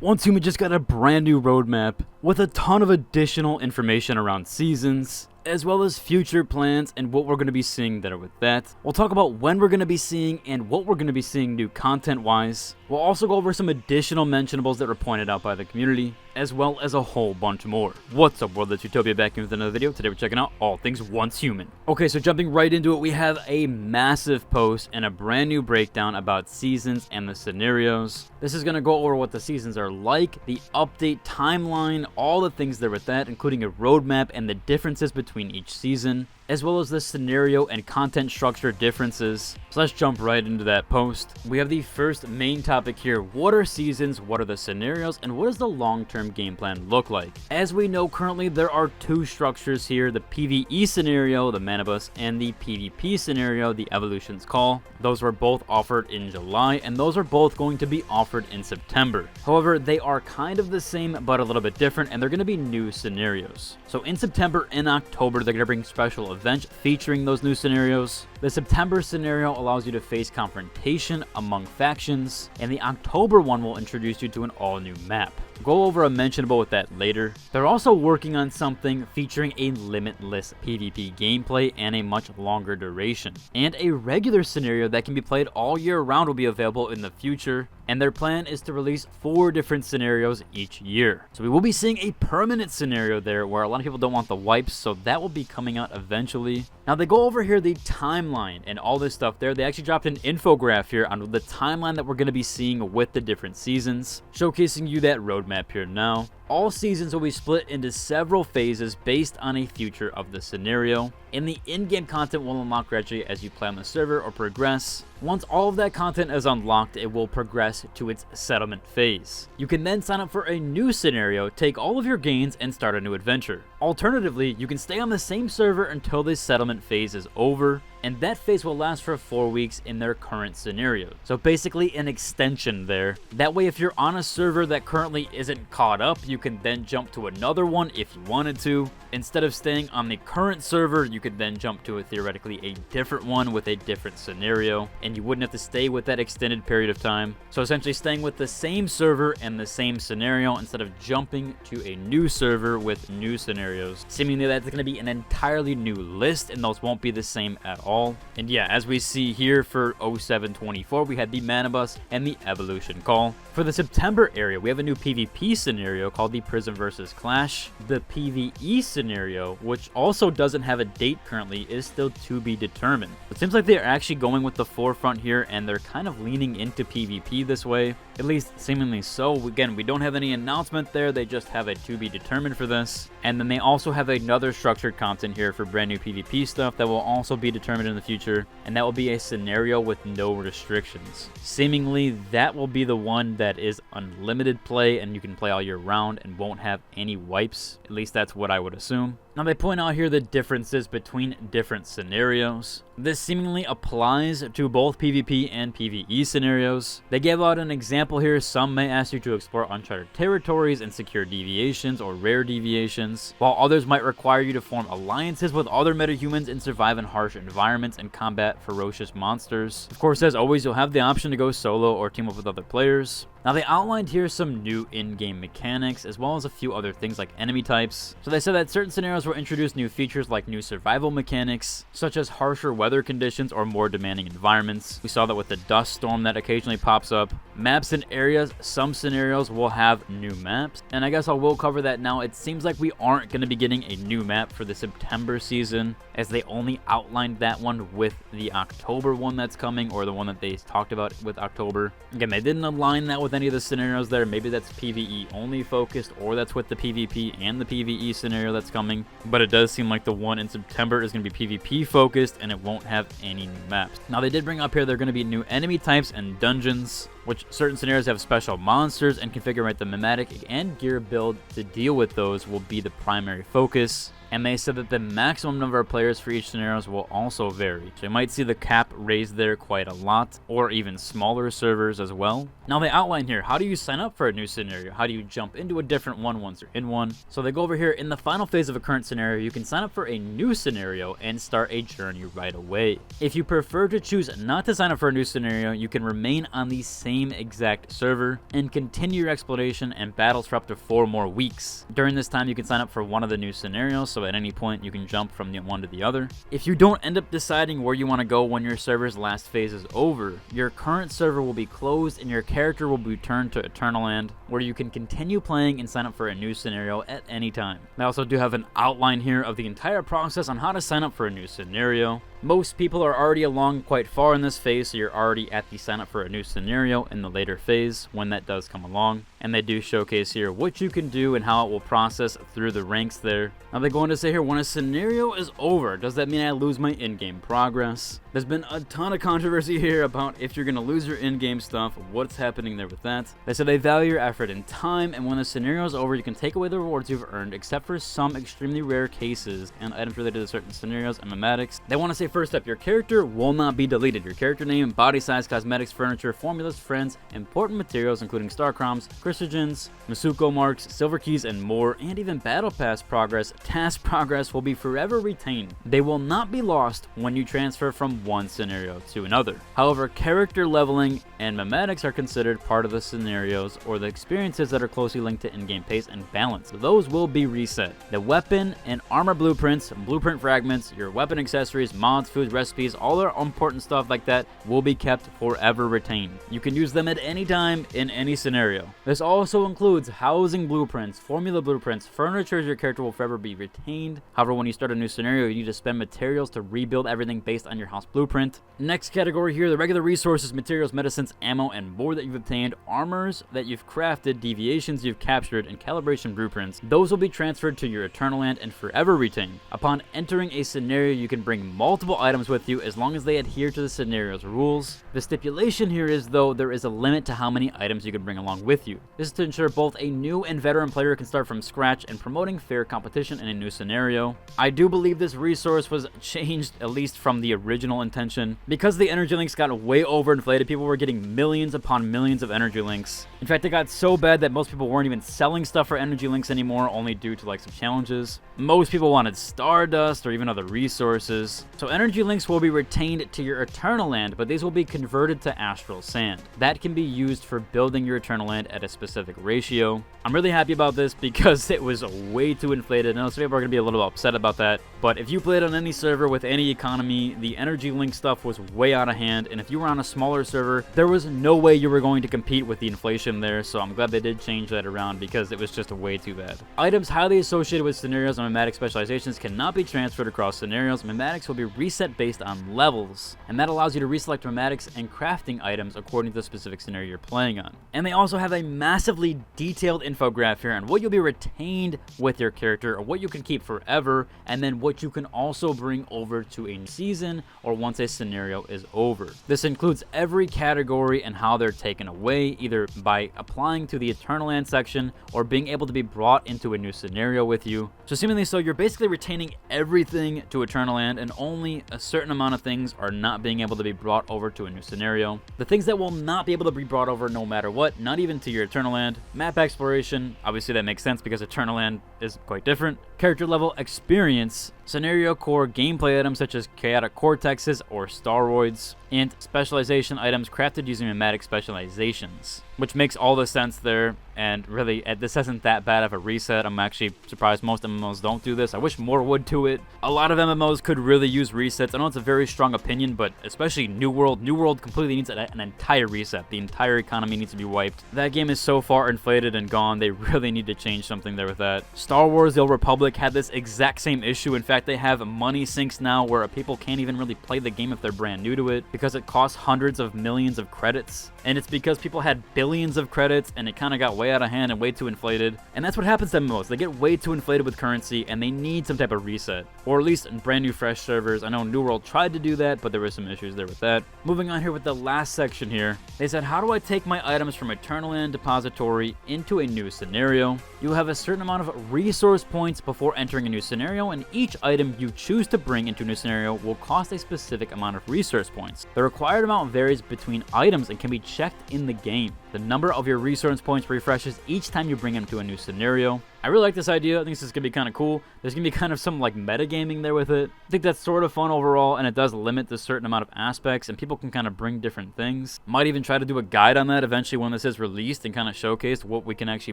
Once Human just got a brand new roadmap with a ton of additional information around seasons, as well as future plans and what we're going to be seeing there with that. We'll talk about when we're going to be seeing and what we're going to be seeing new content-wise. We'll also go over some additional mentionables that were pointed out by the community, as well as a whole bunch more. What's up, World of Utopia, back in with another video. Today we're checking out all things Once Human. Okay, so jumping right into it, we have a massive post and a brand new breakdown about seasons and the scenarios. This is going to go over what the seasons are like, the update timeline, all the things there with that, including a roadmap and the differences between each season, as well as the scenario and content structure differences. So let's jump right into that post. We have the first main topic here. What are seasons, what are the scenarios, and what does the long-term game plan look like? As we know, currently there are two structures here, the PvE scenario, the Mana Bus, and the PvP scenario, the Evolution's Call. Those were both offered in July, and those are both going to be offered in September. However, they are kind of the same, but a little bit different, and they're going to be new scenarios. So in September and October, they're going to bring special events featuring those new scenarios. The September scenario allows you to face confrontation among factions, and the October one will introduce you to an all-new map. Go over a mentionable with that later. They're also working on something featuring a limitless PvP gameplay and a much longer duration. And a regular scenario that can be played all year round will be available in the future. And their plan is to release 4 different scenarios each year. So we will be seeing a permanent scenario there where a lot of people don't want the wipes, so that will be coming out eventually. Now they go over here the timeline and all this stuff there. They actually dropped an infograph here on the timeline that we're going to be seeing with the different seasons, showcasing you that roadmap here now. All seasons will be split into several phases based on a future of the scenario, and the in-game content will unlock gradually as you play on the server or progress. Once all of that content is unlocked, it will progress to its settlement phase. You can then sign up for a new scenario, take all of your gains, and start a new adventure. Alternatively, you can stay on the same server until the settlement phase is over, and that phase will last for 4 weeks in their current scenario. So basically an extension there. That way, if you're on a server that currently isn't caught up, you can then jump to another one if you wanted to. Instead of staying on the current server, you could then jump to theoretically a different one with a different scenario, and you wouldn't have to stay with that extended period of time. So essentially staying with the same server and the same scenario instead of jumping to a new server with new scenarios. Seemingly that's going to be an entirely new list, and those won't be the same at all. And yeah, as we see here for 0724, we had the Mana Bus and the Evolution Call. For the September area, we have a new PvP scenario called the Prism vs. Clash. The PvE scenario, which also doesn't have a date currently, is still to be determined. It seems like they're actually going with the forefront here, and they're kind of leaning into PvP this way, at least seemingly so. Again, we don't have any announcement there, they just have a to be determined for this. And then they also have another structured content here for brand new PvP stuff that will also be determined in the future, and that will be a scenario with no restrictions. Seemingly that will be the one that is unlimited play and you can play all year round and won't have any wipes. At least that's what I would assume. Now they point out here the differences between different scenarios. This seemingly applies to both PvP and PvE scenarios. They gave out an example here. Some may ask you to explore uncharted territories and secure deviations or rare deviations, while others might require you to form alliances with other metahumans and survive in harsh environments and combat ferocious monsters. Of course, as always, you'll have the option to go solo or team up with other players. Now they outlined here some new in-game mechanics, as well as a few other things like enemy types. So they said that certain scenarios will introduce new features like new survival mechanics, such as harsher weather conditions or more demanding environments. We saw that with the dust storm that occasionally pops up. Maps and areas, some scenarios will have new maps, and I guess I will cover that now. It seems like we aren't going to be getting a new map for the September season, as they only outlined that one with the October one that's coming, or the one that they talked about with October. Again, they didn't align that with any of the scenarios there. Maybe that's PvE only focused, or that's with the PvP and the PvE scenario that's coming. But it does seem like the one in September is going to be PvP focused, and it won't have any new maps. Now they did bring up here there are going to be new enemy types and dungeons, which certain scenarios have special monsters, and configure the mimetic and gear build to deal with those will be the primary focus. And they said that the maximum number of players for each scenarios will also vary. So you might see the cap raised there quite a lot, or even smaller servers as well. Now they outline here, how do you sign up for a new scenario? How do you jump into a different one once you're in one? So they go over here, in the final phase of a current scenario, you can sign up for a new scenario and start a journey right away. If you prefer to choose not to sign up for a new scenario, you can remain on the same exact server and continue your exploration and battles for up to 4 more weeks. During this time, you can sign up for one of the new scenarios, so at any point you can jump from one to the other. If you don't end up deciding where you want to go when your server's last phase is over, your current server will be closed and your character will be returned to Eternaland, where you can continue playing and sign up for a new scenario at any time. They also do have an outline here of the entire process on how to sign up for a new scenario. Most people are already along quite far in this phase, so you're already at the sign up for a new scenario in the later phase when that does come along. And they do showcase here what you can do and how it will process through the ranks there. Now they go on to say here, when a scenario is over, does that mean I lose my in-game progress? There's been a ton of controversy here about if you're going to lose your in-game stuff, what's happening there with that. They said they value your effort and time, and when the scenario is over, you can take away the rewards you've earned, except for some extremely rare cases and items related to certain scenarios and mematics. They want to say first up, your character will not be deleted. Your character name, body size, cosmetics, furniture, formulas, friends, important materials including star chroms, chrysogens, Masuko marks, silver keys, and more, and even battle pass progress, task progress will be forever retained. They will not be lost when you transfer from one scenario to another. However, character leveling and mematics are considered part of the scenarios or the experiences that are closely linked to in-game pace and balance. Those will be reset. The weapon and armor blueprints, blueprint fragments, your weapon accessories, mods, food, recipes, all their important stuff like that will be kept forever retained. You can use them at any time in any scenario. This also includes housing blueprints, formula blueprints, furniture. Your character will forever be retained. However, when you start a new scenario, you need to spend materials to rebuild everything based on your house blueprint. Next category here, the regular resources, materials, medicines, ammo, and more that you've obtained, armors that you've crafted, deviations you've captured, and calibration blueprints. Those will be transferred to your Eternaland and forever retained. Upon entering a scenario, you can bring multiple items with you as long as they adhere to the scenario's rules. The stipulation here is, though, there is a limit to how many items you can bring along with you. This is to ensure both a new and veteran player can start from scratch and promoting fair competition in a new scenario. I do believe this resource was changed, at least from the original intention. Because the energy links got way overinflated, people were getting millions upon millions of energy links. In fact, it got so bad that most people weren't even selling stuff for energy links anymore, only due to like some challenges. Most people wanted Stardust or even other resources. So energy links will be retained to your Eternaland, but these will be converted to Astral Sand. That can be used for building your Eternaland at a specific ratio. I'm really happy about this because it was way too inflated. I know some people are going to be a little upset about that, but if you played on any server with any economy, the energy link stuff was way out of hand, and if you were on a smaller server, there was no way you were going to compete with the inflation there, so I'm glad they did change that around because it was just way too bad. Items highly associated with scenarios and memadic specializations cannot be transferred across scenarios. Mematics will be reset based on levels, and that allows you to reselect mematics and crafting items according to the specific scenario you're playing on. And they also have a massively detailed infograph here on what you'll be retained with your character, or what you can keep forever, and then what you can also bring over to a season or once a scenario is over. This includes every category and how they're taken away, either by applying to the Eternaland section or being able to be brought into a new scenario with you. So seemingly so, you're basically retaining everything to Eternaland, and only a certain amount of things are not being able to be brought over to a new scenario. The things that will not be able to be brought over no matter what, not even to your Eternaland: map exploration, obviously that makes sense because Eternaland is quite different. Character level experience, scenario core gameplay items such as chaotic cortexes or staroids, and specialization items crafted using memadic specializations, which makes all the sense there. And really, this isn't that bad of a reset. I'm actually surprised most MMOs don't do this. I wish more would to it. A lot of MMOs could really use resets. I know it's a very strong opinion, but especially New World. New World completely needs an entire reset. The entire economy needs to be wiped. That game is so far inflated and gone. They really need to change something there with that. Star Wars: The Old Republic had this exact same issue. In fact, fact, they have money sinks now where people can't even really play the game if they're brand new to it because it costs hundreds of millions of credits. And it's because people had billions of credits and it kind of got way out of hand and way too inflated. And that's what happens to MMOs. They get way too inflated with currency and they need some type of reset. Or at least in brand new fresh servers. I know New World tried to do that, but there were some issues there with that. Moving on here with the last section here. They said, how do I take my items from Eternaland depository into a new scenario? You have a certain amount of resource points before entering a new scenario, and each item you choose to bring into a new scenario will cost a specific amount of resource points. The required amount varies between items and can be checked in the game. The number of your resource points refreshes each time you bring them to a new scenario. I really like this idea. I think this is going to be kind of cool. There's going to be kind of some like metagaming there with it. I think that's sort of fun overall, and it does limit the certain amount of aspects, and people can kind of bring different things. Might even try to do a guide on that eventually when this is released and kind of showcase what we can actually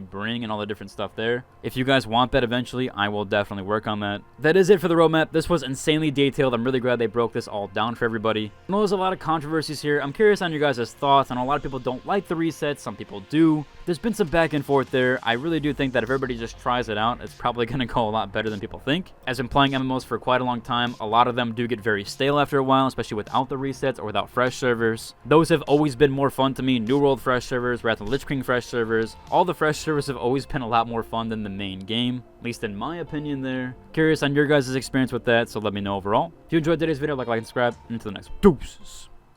bring and all the different stuff there. If you guys want that eventually, I will definitely work on that. That is it for the roadmap. This was insanely detailed. I'm really glad they broke this all down for everybody. I know there's a lot of controversies here. I'm curious on your guys' thoughts. I know a lot of people don't like the resets. Some people do. There's been some back and forth there. I really do think that if everybody just tries it out, it's probably going to go a lot better than people think. As in playing MMOs for quite a long time, a lot of them do get very stale after a while, especially without the resets or without fresh servers. Those have always been more fun to me. New World fresh servers, Wrath of the Lich King fresh servers. All the fresh servers have always been a lot more fun than the main game, at least in my opinion there. Curious on your guys' experience with that, so let me know overall. If you enjoyed today's video, like and subscribe, and until the next one. Deuces.